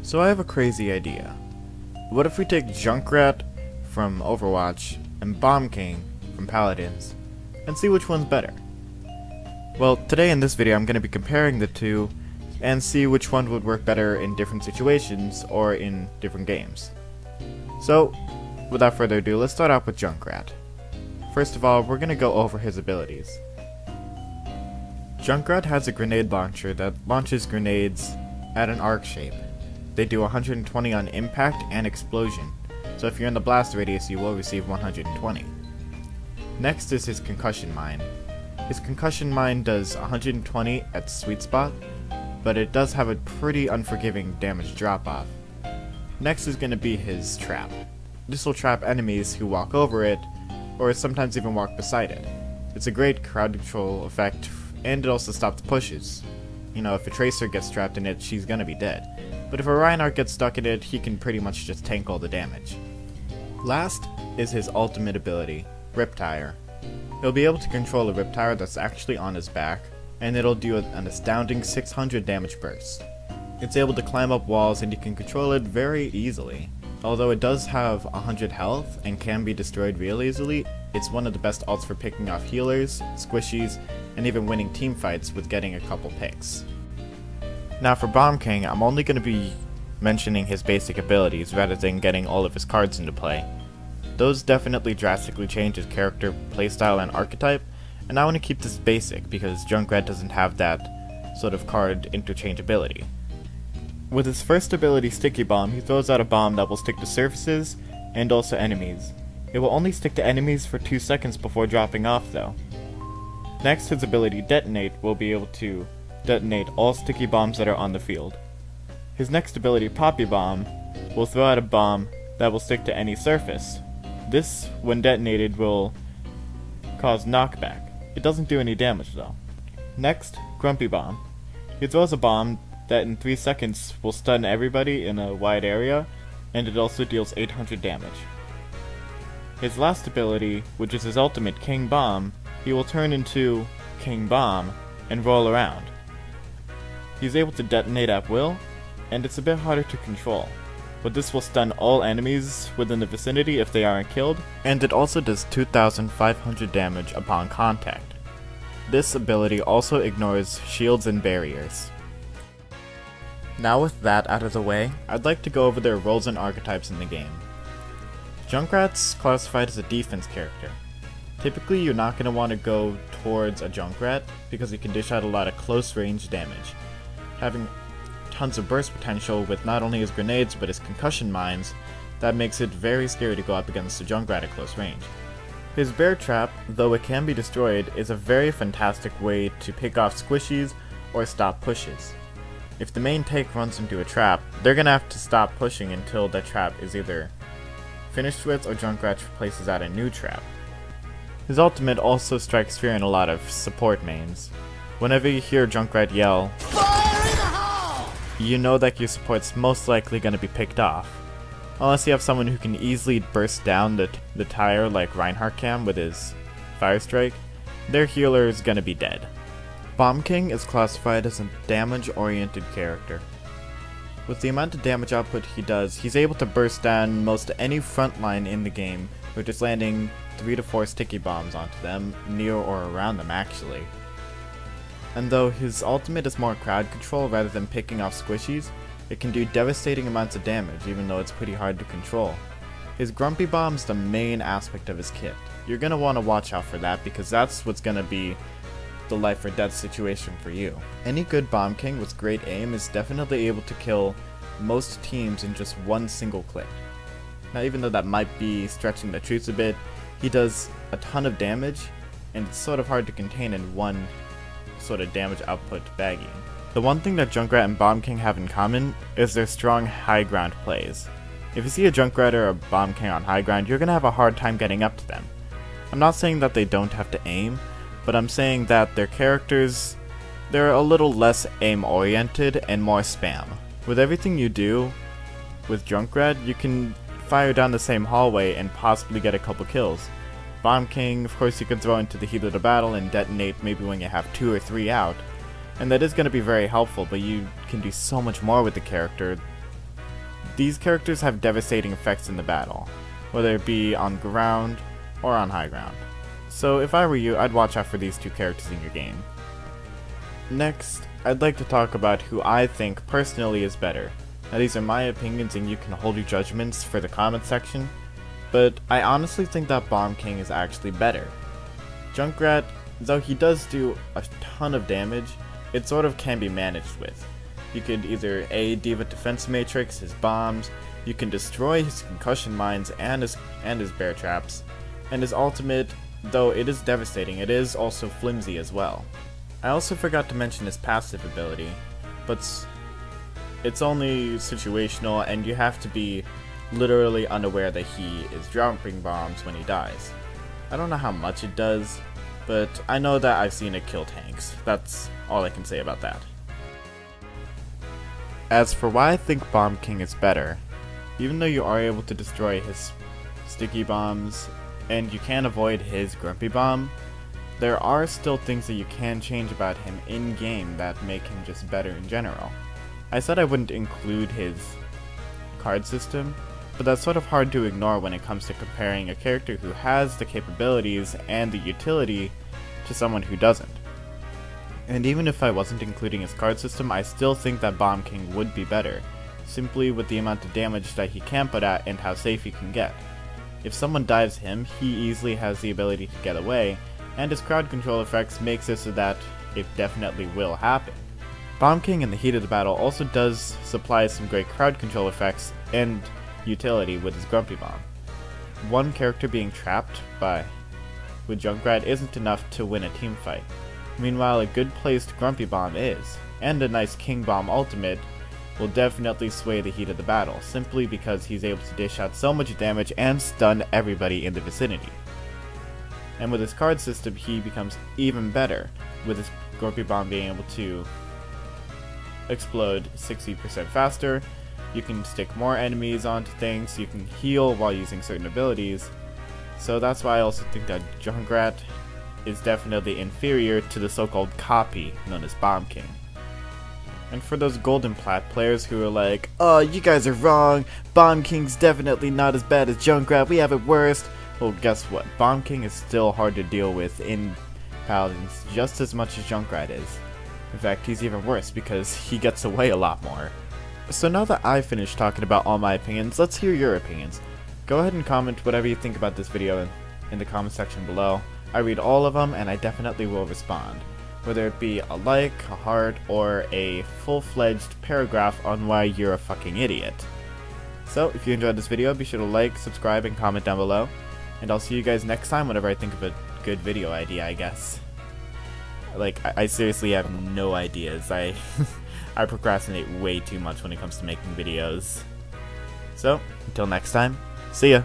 So I have a crazy idea. What if we take Junkrat from Overwatch and Bomb King from Paladins and see which one's better? Well, today in this video I'm going to be comparing the two and see which one would work better in different situations or in different games. So, without further ado, let's start off with Junkrat. First of all, we're going to go over his abilities. Junkrat has a grenade launcher that launches grenades at an arc shape. They do 120 on impact and explosion, so if you're in the blast radius you will receive 120. Next is his concussion mine. His concussion mine does 120 at sweet spot, but it does have a pretty unforgiving damage drop off. Next is going to be his trap. This will trap enemies who walk over it, or sometimes even walk beside it. It's a great crowd control effect, and it also stops pushes. You know, if a Tracer gets trapped in it, she's gonna be dead. But if a Reinhardt gets stuck in it, he can pretty much just tank all the damage. Last is his ultimate ability, Riptire. He'll be able to control a Riptire that's actually on his back, and it'll do an astounding 600 damage burst. It's able to climb up walls and you can control it very easily. Although it does have 100 health and can be destroyed real easily, it's one of the best ults for picking off healers, squishies, and even winning team fights with getting a couple picks. Now for Bomb King, I'm only going to be mentioning his basic abilities rather than getting all of his cards into play. Those definitely drastically change his character, playstyle, and archetype, and I want to keep this basic because Junkrat doesn't have that sort of card interchangeability. With his first ability, Sticky Bomb, he throws out a bomb that will stick to surfaces and also enemies. It will only stick to enemies for 2 seconds before dropping off though. Next, his ability Detonate will be able to detonate all sticky bombs that are on the field. His next ability, Poppy Bomb, will throw out a bomb that will stick to any surface. This, when detonated, will cause knockback. It doesn't do any damage though. Next, Grumpy Bomb. He throws a bomb that in 3 seconds will stun everybody in a wide area, and it also deals 800 damage. His last ability, which is his ultimate, King Bomb, he will turn into King Bomb and roll around. He's able to detonate at will, and it's a bit harder to control, but this will stun all enemies within the vicinity if they aren't killed, and it also does 2500 damage upon contact. This ability also ignores shields and barriers. Now with that out of the way, I'd like to go over their roles and archetypes in the game. Junkrat's classified as a defense character. Typically you're not going to want to go towards a Junkrat because he can dish out a lot of close range damage. Having tons of burst potential with not only his grenades but his concussion mines, that makes it very scary to go up against a Junkrat at close range. His bear trap, though it can be destroyed, is a very fantastic way to pick off squishies or stop pushes. If the main tank runs into a trap, they're gonna have to stop pushing until that trap is either finished with or Junkrat places out a new trap. His ultimate also strikes fear in a lot of support mains. Whenever you hear Junkrat yell, "Fire in the hole!" you know that your support's most likely gonna be picked off. Unless you have someone who can easily burst down the tire like Reinhardt can with his Fire Strike, their healer is gonna be dead. Bomb King is classified as a damage-oriented character. With the amount of damage output he does, he's able to burst down most any front line in the game, or just landing 3 to 4 sticky bombs onto them, near or around them actually. And though his ultimate is more crowd control rather than picking off squishies, it can do devastating amounts of damage even though it's pretty hard to control. His Grumpy Bomb's the main aspect of his kit. You're gonna want to watch out for that because that's what's gonna be the life or death situation for you. Any good Bomb King with great aim is definitely able to kill most teams in just one single click. Now even though that might be stretching the truth a bit, he does a ton of damage and it's sort of hard to contain in one sort of damage output baggie. The one thing that Junkrat and Bomb King have in common is their strong high ground plays. If you see a Junkrat or a Bomb King on high ground, you're gonna have a hard time getting up to them. I'm not saying that they don't have to aim, but I'm saying that their characters, they're a little less aim-oriented and more spam. With everything you do with Junkrat, you can fire down the same hallway and possibly get a couple kills. Bomb King, of course you can throw into the heat of the battle and detonate maybe when you have 2 or 3 out, and that is going to be very helpful, but you can do so much more with the character These characters have devastating effects in the battle, whether it be on ground or on high ground. So if I were you, I'd watch out for these two characters in your game. Next, I'd like to talk about who I think personally is better. Now these are my opinions and you can hold your judgments for the comment section, but I honestly think that Bomb King is actually better. Junkrat, though he does do a ton of damage, it sort of can be managed with. You could either A, Diva Defense Matrix, his bombs, you can destroy his concussion mines and his bear traps, and his ultimate, though it is devastating, it is also flimsy as well. I also forgot to mention his passive ability, but it's only situational and you have to be literally unaware that he is dropping bombs when he dies. I don't know how much it does, but I know that I've seen it kill tanks. That's all I can say about that. As for why I think Bomb King is better, even though you are able to destroy his sticky bombs and you can avoid his grumpy bomb, there are still things that you can change about him in-game that make him just better in general. I said I wouldn't include his card system, but that's sort of hard to ignore when it comes to comparing a character who has the capabilities and the utility to someone who doesn't. And even if I wasn't including his card system, I still think that Bomb King would be better, simply with the amount of damage that he can put out and how safe he can get. If someone dives him, he easily has the ability to get away, and his crowd control effects makes it so that it definitely will happen. Bomb King in the heat of the battle also does supply some great crowd control effects and utility with his Grumpy Bomb. One character being trapped with Junkrat isn't enough to win a team fight. Meanwhile, a good placed Grumpy Bomb is, and a nice King Bomb ultimate will definitely sway the heat of the battle, simply because he's able to dish out so much damage and stun everybody in the vicinity. And with his card system, he becomes even better, with his Grumpy Bomb being able to explode 60% faster, you can stick more enemies onto things, you can heal while using certain abilities, so that's why I also think that Junkrat is definitely inferior to the so-called copy known as Bomb King. And for those Golden Plat players who are like, "Oh, you guys are wrong, Bomb King's definitely not as bad as Junkrat, we have it worst," well, guess what? Bomb King is still hard to deal with in Paladins just as much as Junkrat is. In fact, he's even worse because he gets away a lot more. So now that I've finished talking about all my opinions, let's hear your opinions. Go ahead and comment whatever you think about this video in the comment section below. I read all of them and I definitely will respond, whether it be a like, a heart, or a full-fledged paragraph on why you're a fucking idiot. So if you enjoyed this video, be sure to like, subscribe, and comment down below, and I'll see you guys next time whenever I think of a good video idea, I guess. Like, I seriously have no ideas. I procrastinate way too much when it comes to making videos. So, until next time, see ya!